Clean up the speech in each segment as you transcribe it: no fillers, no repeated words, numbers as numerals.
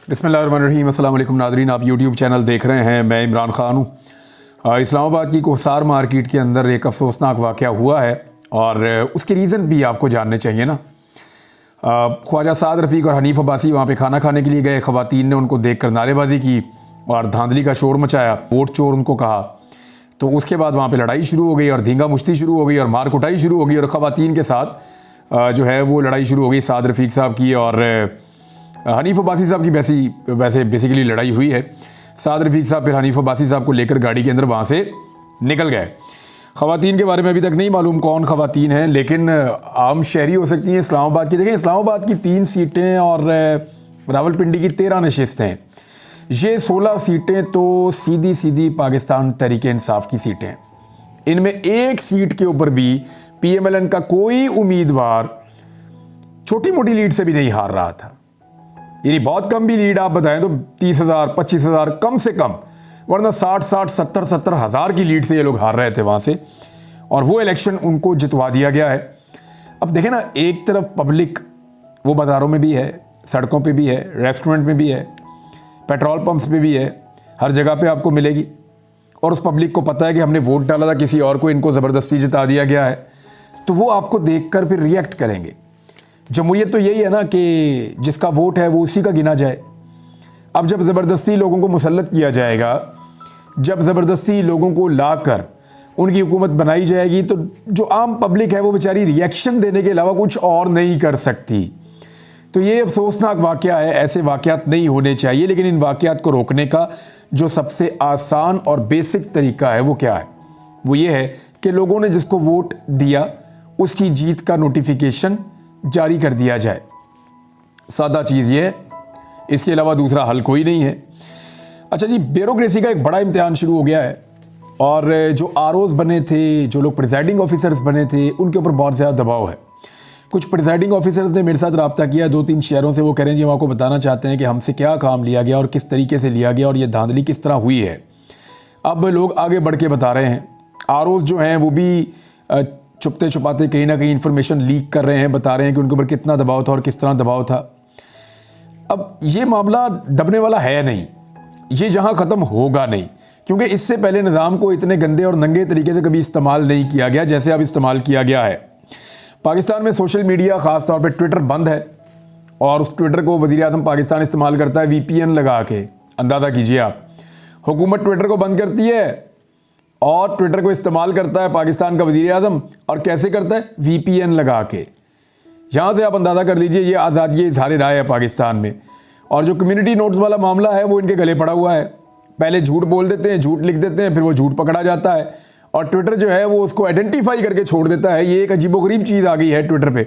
बिस्मिल्लाहिर्रहमानिर्रहीम। अस्सलाम वालेकुम नाज़रीन, आप यूट्यूब चैनल देख रहे हैं। मैं इमरान ख़ान हूँ। इस्लामाबाद की कोसार मार्केट के अंदर एक अफसोसनाक वाक़या हुआ है और उसके रीज़न भी आपको जानने चाहिए ना। ख्वाजा साद रफ़ीक और हनीफ़ अब्बासी वहाँ पे खाना खाने के लिए गए। ख़वातीन ने उनको देख कर नारेबाजी की और धांधली का शोर मचाया, वोट चोर उनको कहा। तो उसके बाद वहाँ पे लड़ाई शुरू हो गई और धींगा मुश्ती शुरू हो गई और मार कुटाई शुरू हो गई और ख़वातीन के साथ जो है वो लड़ाई शुरू हो गई साद रफ़ीक साहब की और हनीफ़ अब्बासी साहब की वैसे बेसिकली लड़ाई हुई है। साद रफ़ीक साहब फिर हनीफ़ अब्बासी साहब को लेकर गाड़ी के अंदर वहाँ से निकल गए। ख़वातीन के बारे में अभी तक नहीं मालूम कौन ख़वातीन हैं, लेकिन आम शहरी हो सकती हैं इस्लामाबाद की। देखें, इस्लामाबाद की 3 सीटें और रावलपिंडी की 13 नशिस्तें, ये 16 सीटें तो सीधी सीधी पाकिस्तान तहरीक इंसाफ की सीटें हैं। इनमें एक सीट के ऊपर भी PMLN का कोई उम्मीदवार छोटी मोटी लीड से भी नहीं हार रहा था। यानी बहुत कम भी लीड आप बताएं तो 30,000 25,000 कम से कम, वरना 60,000 70,000 हज़ार की लीड से ये लोग हार रहे थे वहाँ से, और वो इलेक्शन उनको जितवा दिया गया है। अब देखें ना, एक तरफ पब्लिक वो बाज़ारों में भी है, सड़कों पे भी है, रेस्टोरेंट में भी है, पेट्रोल पंप्स पे भी है, हर जगह पे आपको मिलेगी। और उस पब्लिक को पता है कि हमने वोट डाला था किसी और को, इनको ज़बरदस्ती जिता दिया गया है, तो वो आपको देख कर फिर रिएक्ट करेंगे। जमहूरियत तो यही है ना कि जिसका वोट है वो उसी का गिना जाए। अब जब ज़बरदस्ती लोगों को मुसल्लत किया जाएगा, जब ज़बरदस्ती लोगों को लाकर उनकी हुकूमत बनाई जाएगी, तो जो आम पब्लिक है वो बेचारी रिएक्शन देने के अलावा कुछ और नहीं कर सकती। तो ये अफसोसनाक वाक़या है। ऐसे वाक़यात नहीं होने चाहिए, लेकिन इन वाक़यात को रोकने का जो सबसे आसान और बेसिक तरीका है वो क्या है? वो ये है कि लोगों ने जिसको वोट दिया उसकी जीत का नोटिफिकेशन जारी कर दिया जाए। सादा चीज़ ये है, इसके अलावा दूसरा हल कोई नहीं है। अच्छा जी, ब्यूरोक्रेसी का एक बड़ा इम्तिहान शुरू हो गया है और जो ROs बने थे, जो लोग प्रिजाइडिंग ऑफिसर्स बने थे, उनके ऊपर बहुत ज़्यादा दबाव है। कुछ प्रिजाइडिंग ऑफिसर्स ने मेरे साथ रब्ता किया 2-3 शहरों से। वो कह रहे हैं जी, हम आपको बताना चाहते हैं कि हमसे क्या काम लिया गया और किस तरीके से लिया गया और ये धांधली किस तरह हुई है। अब लोग आगे बढ़ के बता रहे हैं, ROs जो हैं वो भी छुपते छुपाते कहीं ना कहीं इन्फॉर्मेशन लीक कर रहे हैं, बता रहे हैं कि उनके ऊपर कितना दबाव था और किस तरह दबाव था। अब ये मामला दबने वाला है नहीं, ये जहां ख़त्म होगा नहीं, क्योंकि इससे पहले निज़ाम को इतने गंदे और नंगे तरीके से कभी इस्तेमाल नहीं किया गया जैसे अब इस्तेमाल किया गया है। पाकिस्तान में सोशल मीडिया, ख़ास तौर पर ट्विटर बंद है और उस ट्विटर को वज़ीर-ए-आज़म पाकिस्तान इस्तेमाल करता है VPN लगा के। अंदाज़ा कीजिए आप, हुकूमत ट्विटर को बंद करती है और ट्विटर को इस्तेमाल करता है पाकिस्तान का वज़ीर-ए-आज़म। और कैसे करता है? VPN लगा के। यहाँ से आप अंदाज़ा कर लीजिए ये आज़ादी इज़हार राय है पाकिस्तान में। और जो कम्युनिटी नोट्स वाला मामला है वो इनके गले पड़ा हुआ है। पहले झूठ बोल देते हैं, झूठ लिख देते हैं, फिर वो झूठ पकड़ा जाता है और ट्विटर जो है वो उसको आइडेंटिफाई करके छोड़ देता है। ये एक अजीबोगरीब चीज़ आ गई है ट्विटर पे।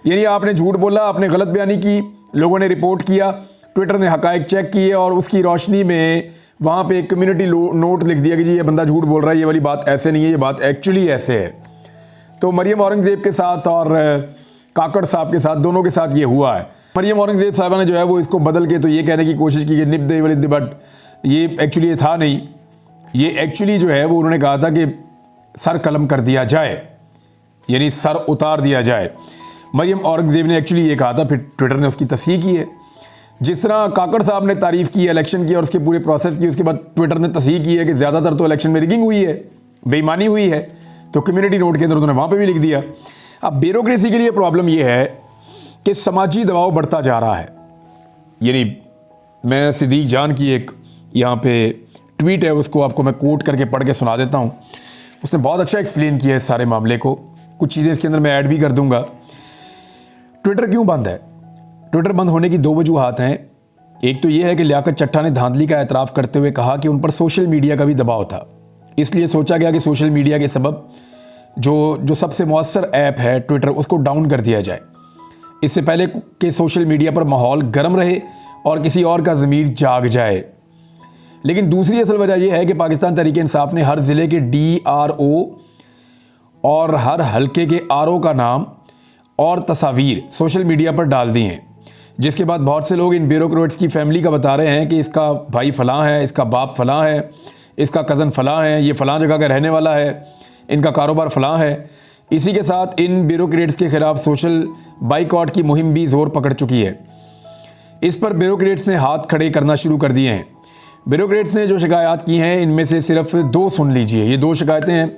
यानी आपने झूठ बोला, आपने गलत बयानी की, लोगों ने रिपोर्ट किया, ट्विटर ने हक़ाइक़ चेक किए और उसकी रोशनी में वहाँ पे एक कम्युनिटी नोट लिख दिया कि जी ये बंदा झूठ बोल रहा है, ये वाली बात ऐसे नहीं है, ये बात एक्चुअली ऐसे है। तो मरियम औरंगज़ेब के साथ और काकड़ साहब के साथ, दोनों के साथ ये हुआ है। मरियम औरंगज़ेब साहबा ने जो है वो इसको बदल के तो ये कहने की कोशिश की कि निब दे वलिद, बट ये एक्चुअली ये था नहीं। ये एक्चुअली जो है वो उन्होंने कहा था कि सर कलम कर दिया जाए, यानी सर उतार दिया जाए। मरियम औरंगज़ेब ने एक्चुअली ये कहा था, फिर ट्विटर ने उसकी तस्दीक की है। जिस तरह काकड़ साहब ने तारीफ़ की इलेक्शन की और उसके पूरे प्रोसेस की, उसके बाद ट्विटर ने तस्दीक की है कि ज़्यादातर तो इलेक्शन में रिगिंग हुई है, बेईमानी हुई है। तो कम्युनिटी नोट के अंदर उन्होंने वहाँ पे भी लिख दिया। अब ब्यूरोक्रेसी के लिए प्रॉब्लम ये है कि समाजी दबाव बढ़ता जा रहा है। यानी मैं सिद्दीक जान की एक यहाँ पे ट्वीट है, उसको आपको मैं कोट करके पढ़ के सुना देता हूँ। उसने बहुत अच्छा एक्सप्लेन किया है इस सारे मामले को। कुछ चीज़ें इसके अंदर मैं ऐड भी कर दूँगा। ट्विटर क्यों बंद है? ट्विटर बंद होने की 2 वजूहात हैं। एक तो ये है कि लियाकत चट्टा ने धांधली का एतराफ़ करते हुए कहा कि उन पर सोशल मीडिया का भी दबाव था, इसलिए सोचा गया कि सोशल मीडिया के सबब जो सबसे मौसर ऐप है ट्विटर, उसको डाउन कर दिया जाए, इससे पहले कि सोशल मीडिया पर माहौल गर्म रहे और किसी और का ज़मीर जाग जाए। लेकिन दूसरी असल वजह यह है कि पाकिस्तान तहरीक इंसाफ ने हर ज़िले के DRO और हर हलके के RO का नाम और तस्वीर सोशल मीडिया पर डाल दी हैं, जिसके बाद बहुत से लोग इन ब्यूरोक्रेट्स की फैमिली का बता रहे हैं कि इसका भाई फ़लाँ है, इसका बाप फ़लाँ है, इसका कज़न फ़लाँ है, ये फ़लाँ जगह का रहने वाला है, इनका कारोबार फ़लाँ है। इसी के साथ इन ब्यूरोक्रेट्स के ख़िलाफ़ सोशल बाइकआउट की मुहिम भी ज़ोर पकड़ चुकी है। इस पर ब्यूरोक्रेट्स ने हाथ खड़े करना शुरू कर दिए हैं। ब्यूरोक्रेट्स ने जो शिकायत की हैं इनमें से सिर्फ 2 सुन लीजिए। ये 2 शिकायतें हैं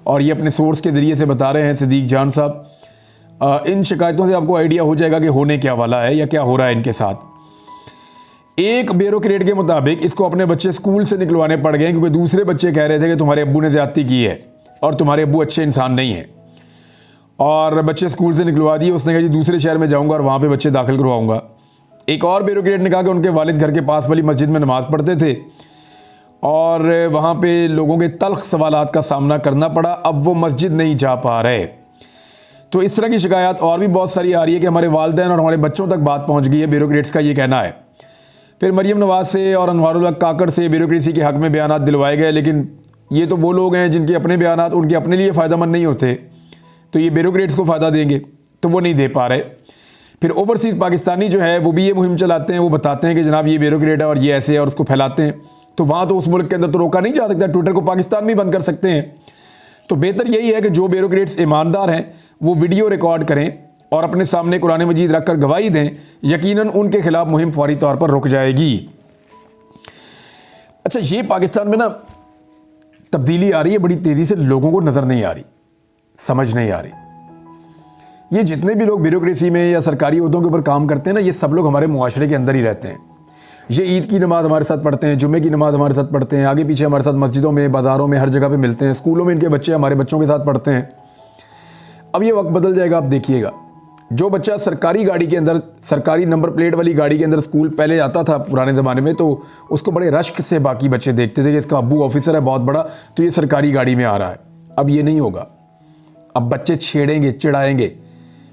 और ये अपने सोर्स के ज़रिए से बता रहे हैं सिद्दीक जान साहब। इन शिकायतों से आपको आइडिया हो जाएगा कि होने क्या वाला है या क्या हो रहा है इनके साथ। एक ब्यूरोक्रेट के मुताबिक इसको अपने बच्चे स्कूल से निकलवाने पड़ गए क्योंकि दूसरे बच्चे कह रहे थे कि तुम्हारे अब्बू ने ज़्यादती की है और तुम्हारे अब्बू अच्छे इंसान नहीं हैं, और बच्चे स्कूल से निकलवा दिए। उसने कहा जी दूसरे शहर में जाऊंगा और वहाँ पे बच्चे दाखिल करवाऊंगा। एक और ब्यूरोक्रेट ने कहा कि उनके वालिद घर के पास वाली मस्जिद में नमाज़ पढ़ते थे और वहाँ पे लोगों के तल्ख सवालात का सामना करना पड़ा, अब वो मस्जिद नहीं जा पा रहे। तो इस तरह की शिकायत और भी बहुत सारी आ रही है कि हमारे वालिदैन और हमारे बच्चों तक बात पहुँच गई है, ब्यूरोक्रेट्स का ये कहना है। फिर मरियम नवाज से और अनवारुल्लाह काकड़ से ब्यूरोक्रेसी के हक़ में बयान दिलवाए गए, लेकिन ये तो वो लोग हैं जिनके अपने बयान उनके अपने लिए फ़ायदेमंद नहीं होते, तो ये ब्यूरोक्रेट्स को फ़ायदा देंगे, तो वो नहीं दे पा रहे। फिर ओवरसीज़ पाकिस्तानी जो है वो भी ये मुहिम चलाते हैं, वो बताते हैं कि जनाब ये ब्यूरोक्रेट है और ये ऐसे है और उसको फैलाते हैं। तो वहाँ तो उस मुल्क के अंदर तो रोका नहीं जा सकता, ट्विटर को पाकिस्तान में बंद कर सकते हैं। तो बेहतर यही है कि जो ब्यूरोक्रेट्स ईमानदार हैं वो वीडियो रिकॉर्ड करें और अपने सामने कुरान मजीद रखकर गवाही दें, यकीनन उनके खिलाफ मुहिम फौरी तौर पर रुक जाएगी। अच्छा, ये पाकिस्तान में ना तब्दीली आ रही है बड़ी तेज़ी से, लोगों को नज़र नहीं आ रही, समझ नहीं आ रही। ये जितने भी लोग ब्यूरोक्रेसी में या सरकारी ओहदों के ऊपर काम करते हैं ना, ये सब लोग हमारे मुआशरे के अंदर ही रहते हैं। ये ईद की नमाज़ हमारे साथ पढ़ते हैं, जुम्मे की नमाज़ हमारे साथ पढ़ते हैं, आगे पीछे हमारे साथ मस्जिदों में, बाज़ारों में, हर जगह पे मिलते हैं, स्कूलों में इनके बच्चे हमारे बच्चों के साथ पढ़ते हैं। अब ये वक्त बदल जाएगा, आप देखिएगा। जो बच्चा सरकारी गाड़ी के अंदर, सरकारी नंबर प्लेट वाली गाड़ी के अंदर स्कूल पहले आता था पुराने ज़माने में, तो उसको बड़े रश्क से बाकी बच्चे देखते थे कि इसका अब्बू ऑफिसर है बहुत बड़ा, तो ये सरकारी गाड़ी में आ रहा है। अब ये नहीं होगा। अब बच्चे छेड़ेंगे, चिढ़ाएंगे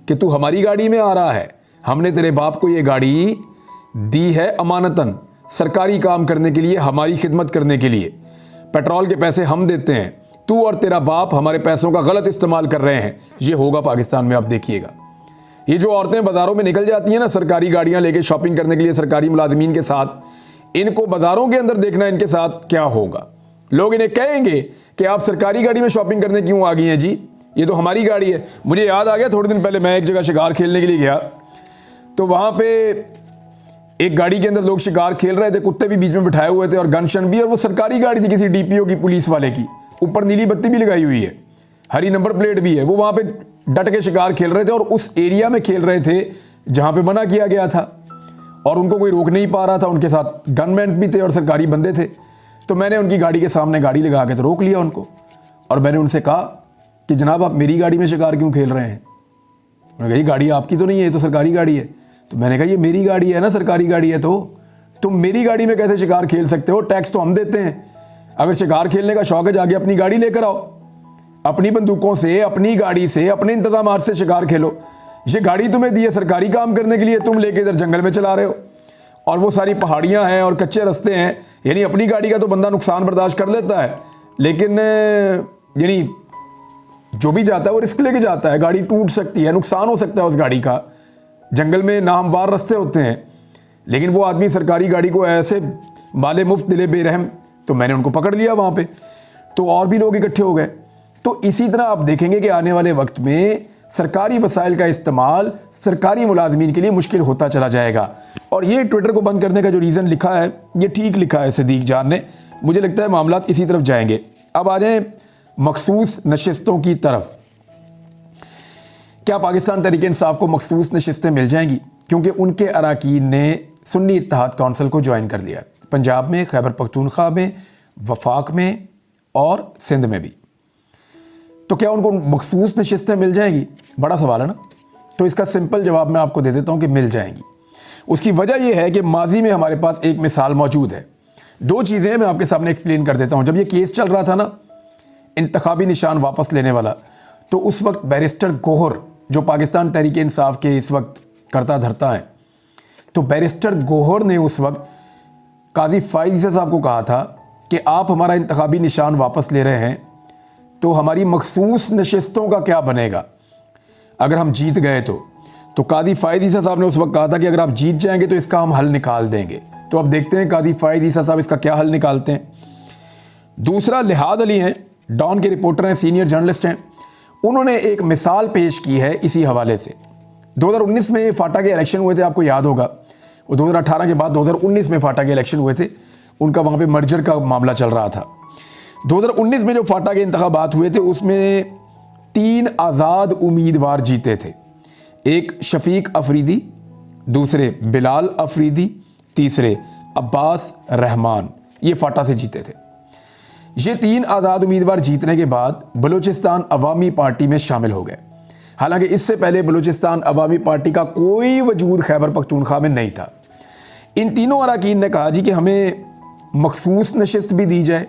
कि तू हमारी गाड़ी में आ रहा है, हमने तेरे बाप को ये गाड़ी दी है अमानतन, सरकारी काम करने के लिए, हमारी खिदमत करने के लिए, पेट्रोल के पैसे हम देते हैं, तू और तेरा बाप हमारे पैसों का गलत इस्तेमाल कर रहे हैं। ये होगा पाकिस्तान में, आप देखिएगा। ये जो औरतें बाज़ारों में निकल जाती हैं ना सरकारी गाड़ियां लेके शॉपिंग करने के लिए सरकारी मुलाजिमीन के साथ, इनको बाज़ारों के अंदर देखना इनके साथ क्या होगा। लोग इन्हें कहेंगे कि आप सरकारी गाड़ी में शॉपिंग करने क्यों आ गई हैं जी, ये तो हमारी गाड़ी है। मुझे याद आ गया, थोड़े दिन पहले मैं एक जगह शिकार खेलने के लिए गया, तो वहाँ पे एक गाड़ी के अंदर लोग शिकार खेल रहे थे, कुत्ते भी बीच में बिठाए हुए थे और गन शन भी, और वो सरकारी गाड़ी थी किसी डीपीओ की, पुलिस वाले की, ऊपर नीली बत्ती भी लगाई हुई है, हरी नंबर प्लेट भी है। वो वहाँ पे डट के शिकार खेल रहे थे और उस एरिया में खेल रहे थे जहाँ पे मना किया गया था, और उनको कोई रोक नहीं पा रहा था। उनके साथ गनमैन भी थे और सरकारी बंदे थे। तो मैंने उनकी गाड़ी के सामने गाड़ी लगा के तो रोक लिया उनको, और मैंने उनसे कहा कि जनाब आप मेरी गाड़ी में शिकार क्यों खेल रहे हैं। उन्होंने कहा ये गाड़ी आपकी तो नहीं है, ये तो सरकारी गाड़ी है। तो मैंने कहा ये मेरी गाड़ी है ना, सरकारी गाड़ी है, तो तुम मेरी गाड़ी में कैसे शिकार खेल सकते हो, टैक्स तो हम देते हैं। अगर शिकार खेलने का शौक है जाके अपनी गाड़ी लेकर आओ, अपनी बंदूकों से, अपनी गाड़ी से, अपने इंतजामात से शिकार खेलो। ये गाड़ी तुम्हें दी है सरकारी काम करने के लिए, तुम लेके इधर जंगल में चला रहे हो, और वो सारी पहाड़ियां हैं और कच्चे रास्ते हैं। यानी अपनी गाड़ी का तो बंदा नुकसान बर्दाश्त कर लेता है, लेकिन यानी जो भी जाता है वो रिस्क लेके जाता है। गाड़ी टूट सकती है, नुकसान हो सकता है उस गाड़ी का, जंगल में नाहमवार रास्ते होते हैं। लेकिन वो आदमी सरकारी गाड़ी को ऐसे माले मुफ्त दिले बेरहम, तो मैंने उनको पकड़ लिया वहाँ पे, तो और भी लोग इकट्ठे हो गए। तो इसी तरह आप देखेंगे कि आने वाले वक्त में सरकारी वसाइल का इस्तेमाल सरकारी मुलाजमीन के लिए मुश्किल होता चला जाएगा। और ये ट्विटर को बंद करने का जो रीज़न लिखा है ये ठीक लिखा है सिद्दीक जान ने, मुझे लगता है मामला इसी तरफ जाएंगे। अब आ जाएँ मखसूस नशिस्तों की तरफ। क्या पाकिस्तान तहरीक इंसाफ को मखसूस नशिस्तें मिल जाएंगी, क्योंकि उनके अरकान ने सुन्नी इत्तेहाद काउंसिल को ज्वाइन कर लिया, पंजाब में, खैबर पख्तूनख्वा में, वफाक में और सिंध में भी। तो क्या उनको मखसूस नशिस्तें मिल जाएंगी, बड़ा सवाल है ना। तो इसका सिंपल जवाब मैं आपको दे देता हूँ कि मिल जाएंगी। उसकी वजह यह है कि माजी में हमारे पास एक मिसाल मौजूद है। 2 चीज़ें मैं आपके सामने एक्सप्लेन कर देता हूँ। जब ये केस चल रहा था ना इंतखाबी निशान वापस लेने वाला, तो उस वक्त बैरिस्टर गोहर, जो पाकिस्तान तहरीक इंसाफ के इस वक्त करता धरता है, तो बैरिस्टर गोहर ने उस वक्त काजी फाइज साहब को कहा था कि आप हमारा इंतखाबी निशान वापस ले रहे हैं तो हमारी मखसूस नशिस्तों का क्या बनेगा अगर हम जीत गए। तो काजी फाइज ईसा साहब ने उस वक्त कहा था कि अगर आप जीत जाएंगे तो इसका हम हल निकाल देंगे। तो अब देखते हैं काजी फाइज ईसा साहब इसका क्या हल निकालते हैं। दूसरा, लिहाद अली हैं, डॉन के रिपोर्टर हैं, सीनियर जर्नलिस्ट हैं, उन्होंने एक मिसाल पेश की है इसी हवाले से। 2019 में फाटा के इलेक्शन हुए थे, आपको याद होगा। वो 2018 के बाद 2019 में फाटा के इलेक्शन हुए थे, उनका वहाँ पे मर्जर का मामला चल रहा था। 2019 में जो फाटा के इंतखाबात हुए थे उसमें 3 आज़ाद उम्मीदवार जीते थे, एक शफीक अफरीदी, दूसरे बिलाल अफरीदी, तीसरे अब्बास रहमान, ये फाटा से जीते थे। ये 3 आज़ाद उम्मीदवार जीतने के बाद बलूचिस्तान अवामी पार्टी में शामिल हो गए। हालांकि इससे पहले बलूचिस्तान अवामी पार्टी का कोई वजूद खैबर पख्तूनख्वा में नहीं था। इन तीनों अरकान ने कहा जी कि हमें मखसूस नशिस्त भी दी जाए,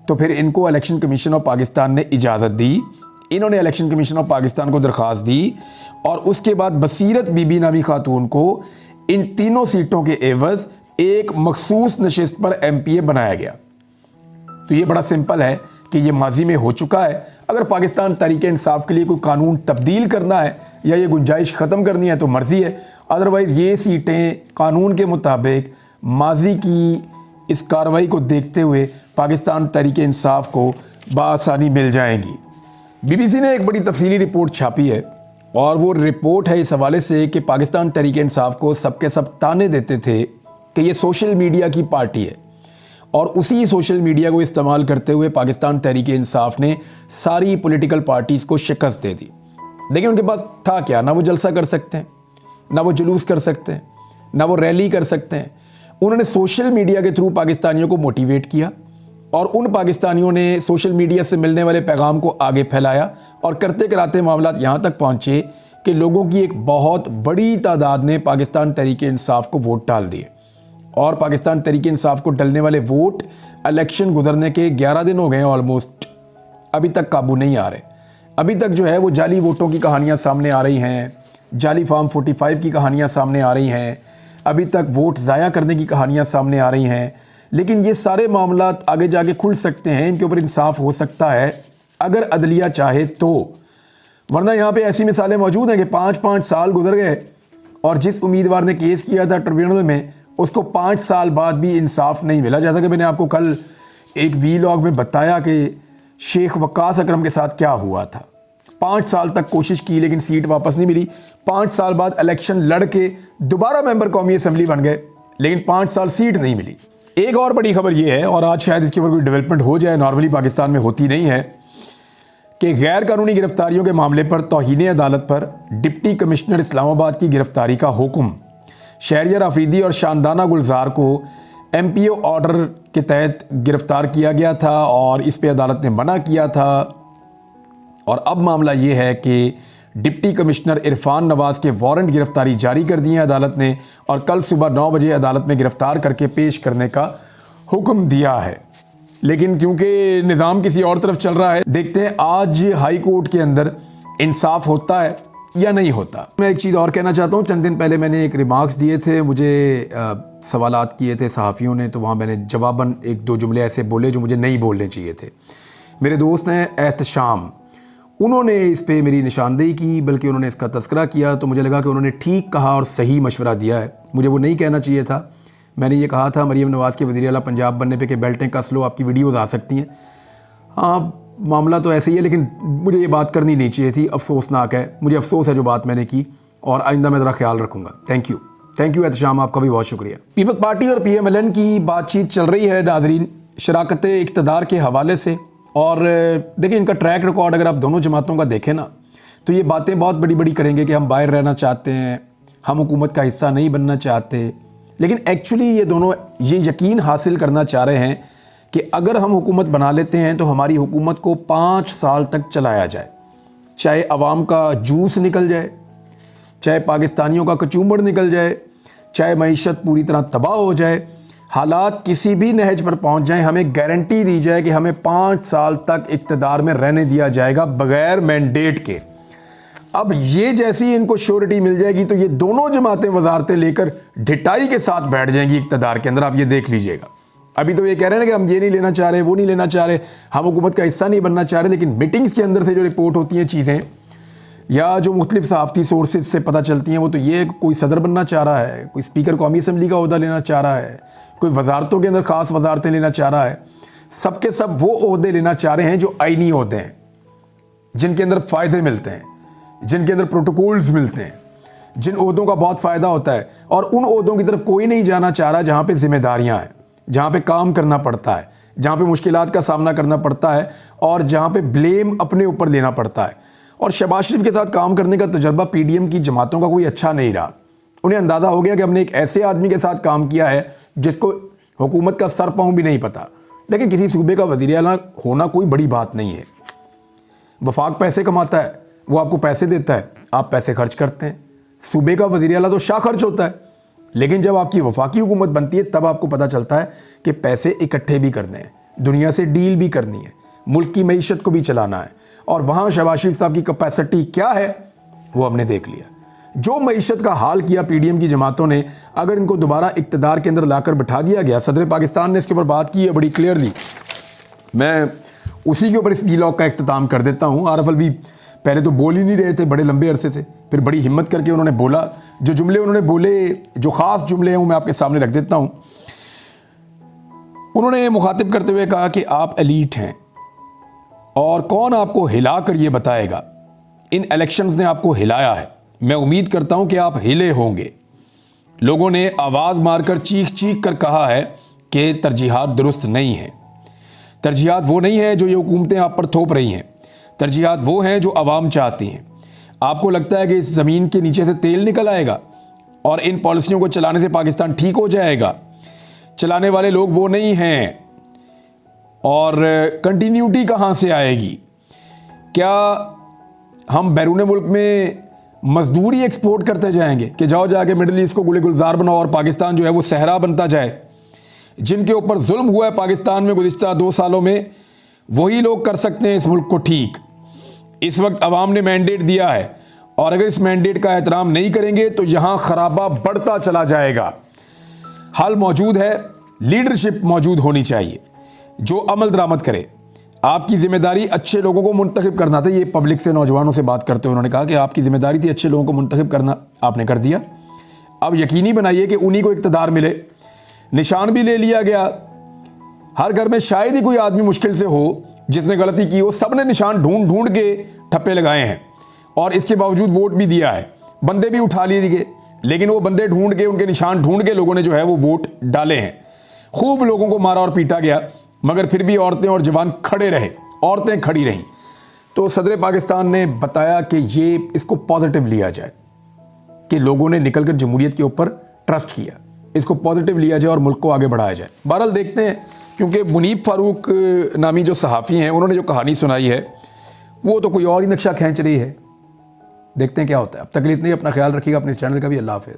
तो फिर इनको इलेक्शन कमीशन ऑफ पाकिस्तान ने इजाज़त दी। इन्होंने इलेक्शन कमीशन ऑफ पाकिस्तान को दरख्वास्त दी और उसके बाद बसीरत बीबी नामी खातून को इन तीनों सीटों के एवज़ एक मखसूस नशिस्त पर MPA बनाया गया। तो ये बड़ा सिंपल है कि ये माजी में हो चुका है। अगर पाकिस्तान तहरीक-ए-इंसाफ के लिए कोई कानून तब्दील करना है या ये गुंजाइश ख़त्म करनी है तो मर्ज़ी है, अदरवाइज़ ये सीटें कानून के मुताबिक माजी की इस कार्रवाई को देखते हुए पाकिस्तान तहरीक-ए-इंसाफ को बआसानी मिल जाएंगी। BBC ने एक बड़ी तफसीली रिपोर्ट छापी है और वो रिपोर्ट है इस हवाले से कि पाकिस्तान तहरीक-ए-इंसाफ को सबके सब ताने देते थे कि ये सोशल मीडिया की पार्टी है, और उसी सोशल मीडिया को इस्तेमाल करते हुए पाकिस्तान तहरीक-ए-इंसाफ ने सारी पॉलिटिकल पार्टीज़ को शिकस्त दे दी। देखिए उनके पास था क्या, ना वो जलसा कर सकते हैं, ना वो जुलूस कर सकते हैं, ना वो रैली कर सकते हैं। उन्होंने सोशल मीडिया के थ्रू पाकिस्तानियों को मोटिवेट किया और उन पाकिस्तानियों ने सोशल मीडिया से मिलने वाले पैगाम को आगे फैलाया और करते कराते मामला यहाँ तक पहुँचे कि लोगों की एक बहुत बड़ी तादाद ने पाकिस्तान तहरीक-ए-इंसाफ को वोट डाल दिए। और पाकिस्तान तहरीक-ए-इंसाफ को डलने वाले वोट इलेक्शन गुजरने के 11 दिन हो गए हैं ऑलमोस्ट, अभी तक काबू नहीं आ रहे। अभी तक जो है वो जाली वोटों की कहानियाँ सामने आ रही हैं, जाली फार्म 45 की कहानियाँ सामने आ रही हैं, अभी तक वोट ज़ाया करने की कहानियाँ सामने आ रही हैं। लेकिन ये सारे मामला आगे जाके खुल सकते हैं, इनके ऊपर इंसाफ हो सकता है अगर अदलिया चाहे तो, वरना यहाँ पे ऐसी मिसालें मौजूद हैं कि 5-5 साल गुजर गए और जिस उम्मीदवार ने केस किया था ट्रिब्यूनल में उसको 5 साल बाद भी इंसाफ नहीं मिला। जैसा कि मैंने आपको कल एक वीलॉग में बताया कि शेख वक्कास अकरम के साथ क्या हुआ था। 5 साल तक कोशिश की लेकिन सीट वापस नहीं मिली। 5 साल बाद इलेक्शन लड़ के दोबारा मेंबर कौमी असम्बली बन गए, लेकिन 5 साल सीट नहीं मिली। एक और बड़ी खबर ये है, और आज शायद इसके ऊपर कोई डेवलपमेंट हो जाए, नॉर्मली पाकिस्तान में होती नहीं है, कि गैर कानूनी गिरफ्तारियों के मामले पर तौहीन अदालत पर डिप्टी कमिश्नर इस्लामाबाद की गिरफ्तारी का हुक्म। शहरियार अफरीदी और शानदाना गुलजार को MPO ऑर्डर के तहत गिरफ्तार किया गया था और इस पे अदालत ने मना किया था। और अब मामला ये है कि डिप्टी कमिश्नर इरफान नवाज़ के वारंट गिरफ्तारी जारी कर दिए अदालत ने और कल सुबह 9 बजे अदालत में गिरफ्तार करके पेश करने का हुक्म दिया है। लेकिन क्योंकि निज़ाम किसी और तरफ चल रहा है, देखते हैं आज हाई कोर्ट के अंदर इंसाफ होता है या नहीं होता। मैं एक चीज़ और कहना चाहता हूँ, चंद दिन पहले मैंने एक रिमार्क्स दिए थे, मुझे सवालात किए थे सहाफ़ियों ने, तो वहाँ मैंने जवाबन 1-2 जुमले ऐसे बोले जो मुझे नहीं बोलने चाहिए थे। मेरे दोस्त हैं एहतशाम, उन्होंने इस पे मेरी निशानदेही की, बल्कि उन्होंने इसका तज़किरा किया, तो मुझे लगा कि उन्होंने ठीक कहा और सही मशवरा दिया है। मुझे वो नहीं कहना चाहिए था। मैंने ये कहा था मरीम नवाज़ के वज़ीर आला पंजाब बनने पे कि बेल्टें कस लो, आपकी वीडियोज़ आ सकती हैं। हाँ, मामला तो ऐसे ही है, लेकिन मुझे ये बात करनी नहीं चाहिए थी। अफसोसनाक है, मुझे अफसोस है जो बात मैंने की, और आइंदा मैं ज़रा ख्याल रखूँगा। थैंक यू एहतशाम, आपका भी बहुत शुक्रिया। पीपल्स पार्टी और PMLN की बातचीत चल रही है नाज़रीन, शराकत इक़्तिदार के हवाले से। और देखिए इनका ट्रैक रिकॉर्ड अगर आप दोनों जमातों का देखें ना, तो ये बातें बहुत बड़ी बड़ी करेंगे कि हम बाहर रहना चाहते हैं, हम हुकूमत का हिस्सा नहीं बनना चाहते, लेकिन एक्चुअली ये दोनों ये यकीन हासिल करना चाह रहे हैं कि अगर हम हुकूमत बना लेते हैं तो हमारी हुकूमत को 5 साल तक चलाया जाए, चाहे अवाम का जूस निकल जाए, चाहे पाकिस्तानियों का कचूमड़ निकल जाए, चाहे मईशत पूरी तरह तबाह हो जाए, हालात किसी भी नहज पर पहुंच जाएं, हमें गारंटी दी जाए कि हमें 5 साल तक इक़्तिदार में रहने दिया जाएगा बग़ैर मैंडेट के। अब ये जैसी इनको श्योरिटी मिल जाएगी तो ये दोनों जमातें वजारतें लेकर ढिठाई के साथ बैठ जाएंगी इक़्तिदार के अंदर। आप ये देख लीजिएगा। अभी तो ये कह रहे हैं कि हम ये नहीं लेना चाह रहे, वो नहीं लेना चाह रहे, हम हुकूमत का हिस्सा नहीं बनना चाह रहे, लेकिन मीटिंग्स के अंदर से जो रिपोर्ट होती हैं चीज़ें या जो मुख्तलिफ सहाफ़ती सोर्सेज से पता चलती हैं, वो तो ये कोई सदर बनना चाह रहा है, कोई स्पीकर कौमी असम्बली का ओहदा लेना चाह रहा है, कोई वजारतों के अंदर ख़ास वजारतें लेना चाह रहा है। सब के सब वो ओहदे लेना चाह रहे हैं जो आइनी ओहदे हैं, जिनके अंदर फ़ायदे मिलते हैं, जिनके अंदर प्रोटोकॉल्स मिलते हैं। जिन ओहदों का बहुत फ़ायदा होता है, और उन ओहदों की तरफ कोई नहीं जाना चाह रहा जहाँ पे जिम्मेदारियाँ हैं, जहाँ पे काम करना पड़ता है, जहाँ पे मुश्किलात का सामना करना पड़ता है और जहाँ पे ब्लेम अपने ऊपर लेना पड़ता है। और शहबाज शरीफ के साथ काम करने का तजर्बा पीडीएम की जमातों का कोई अच्छा नहीं रहा। उन्हें अंदाज़ा हो गया कि हमने एक ऐसे आदमी के साथ काम किया है जिसको हुकूमत का सर पाँव भी नहीं पता। लेकिन किसी सूबे का वज़ीर आला होना कोई बड़ी बात नहीं है। वफाक पैसे कमाता है, वो आपको पैसे देता है, आप पैसे खर्च करते हैं। सूबे का वज़ीर आला तो शाह खर्च होता है। लेकिन जब आपकी वफाकी हुकूमत बनती है तब आपको पता चलता है कि पैसे इकट्ठे भी करने हैं, दुनिया से डील भी करनी है, मुल्क की मईशत को भी चलाना है। और वहाँ शहबाज शरीफ साहब की कैपेसिटी क्या है वो हमने देख लिया। जो मईशत का हाल किया पीडीएम की जमातों ने, अगर इनको दोबारा इक़्तिदार के अंदर लाकर बिठा दिया गया, सदर पाकिस्तान ने इसके ऊपर बात की है बड़ी क्लियरली, मैं उसी के ऊपर इस व्लॉग का इख्तिताम कर देता हूँ। आरफ अलवी पहले तो बोल ही नहीं रहे थे बड़े लंबे अरसे से, फिर बड़ी हिम्मत करके उन्होंने बोला। जो जुमले उन्होंने बोले, जो ख़ास जुमले हैं वो मैं आपके सामने रख देता हूँ। उन्होंने मुखातिब करते हुए कहा कि आप एलीट हैं और कौन आपको हिला कर ये बताएगा, इन इलेक्शंस ने आपको हिलाया है, मैं उम्मीद करता हूँ कि आप हिले होंगे। लोगों ने आवाज़ मारकर चीख चीख कर कहा है कि तरजीहात दुरुस्त नहीं हैं। तरजीहात वो नहीं है जो ये हुकूमतें आप पर थोप रही हैं, तरजीहात वो हैं जो आवाम चाहती हैं। आपको लगता है कि इस ज़मीन के नीचे से तेल निकल आएगा और इन पॉलिसियों को चलाने से पाकिस्तान ठीक हो जाएगा? चलाने वाले लोग वो नहीं हैं। और कंटिन्यूटी कहाँ से आएगी? क्या हम बैरून मुल्क में मजदूरी एक्सपोर्ट करते जाएंगे कि जाओ जाके मिडिल ईस्ट को गुले गुलजार बनाओ और पाकिस्तान जो है वो सहरा बनता जाए? जिनके ऊपर जुल्म हुआ है पाकिस्तान में गुज़िश्ता 2 सालों में, वही लोग कर सकते हैं इस मुल्क को ठीक। इस वक्त अवाम ने मैंडेट दिया है और अगर इस मैंडेट का एहतराम नहीं करेंगे तो यहाँ खराबा बढ़ता चला जाएगा। हल मौजूद है, लीडरशिप मौजूद होनी चाहिए जो अमल दरामद करे। आपकी ज़िम्मेदारी अच्छे लोगों को मुंतखब करना था। ये पब्लिक से, नौजवानों से बात करते हुए उन्होंने कहा कि आपकी ज़िम्मेदारी थी अच्छे लोगों को मुंतखब करना, आपने कर दिया। अब यकीनी बनाइए कि उन्हीं को इक़्तिदार मिले। निशान भी ले लिया गया। हर घर में शायद ही कोई आदमी मुश्किल से हो जिसने गलती की हो, सब ने निशान ढूंढ ढूंढ के ठप्पे लगाए हैं और इसके बावजूद वोट भी दिया है। बंदे भी उठा लिए गए, लेकिन वो बंदे ढूंढ के, उनके निशान ढूंढ के लोगों ने जो है वो वोट डाले हैं। खूब लोगों को मारा और पीटा गया, मगर फिर भी औरतें और जवान खड़े रहे, औरतें खड़ी रहीं। तो सदर पाकिस्तान ने बताया कि ये इसको पॉजिटिव लिया जाए कि लोगों ने निकल कर जमहूरियत के ऊपर ट्रस्ट किया, इसको पॉजिटिव लिया जाए और मुल्क को आगे बढ़ाया जाए। बहरहाल देखते हैं, क्योंकि मुनीब फारूक नामी जो सहाफ़ी हैं उन्होंने जो कहानी सुनाई है वो तो कोई और ही नक्शा खींच रही है। देखते हैं क्या होता है। अब तक इतना ही, अपना ख्याल रखिएगा, अपने इस चैनल का भी। अल्लाह हाफ़िज़।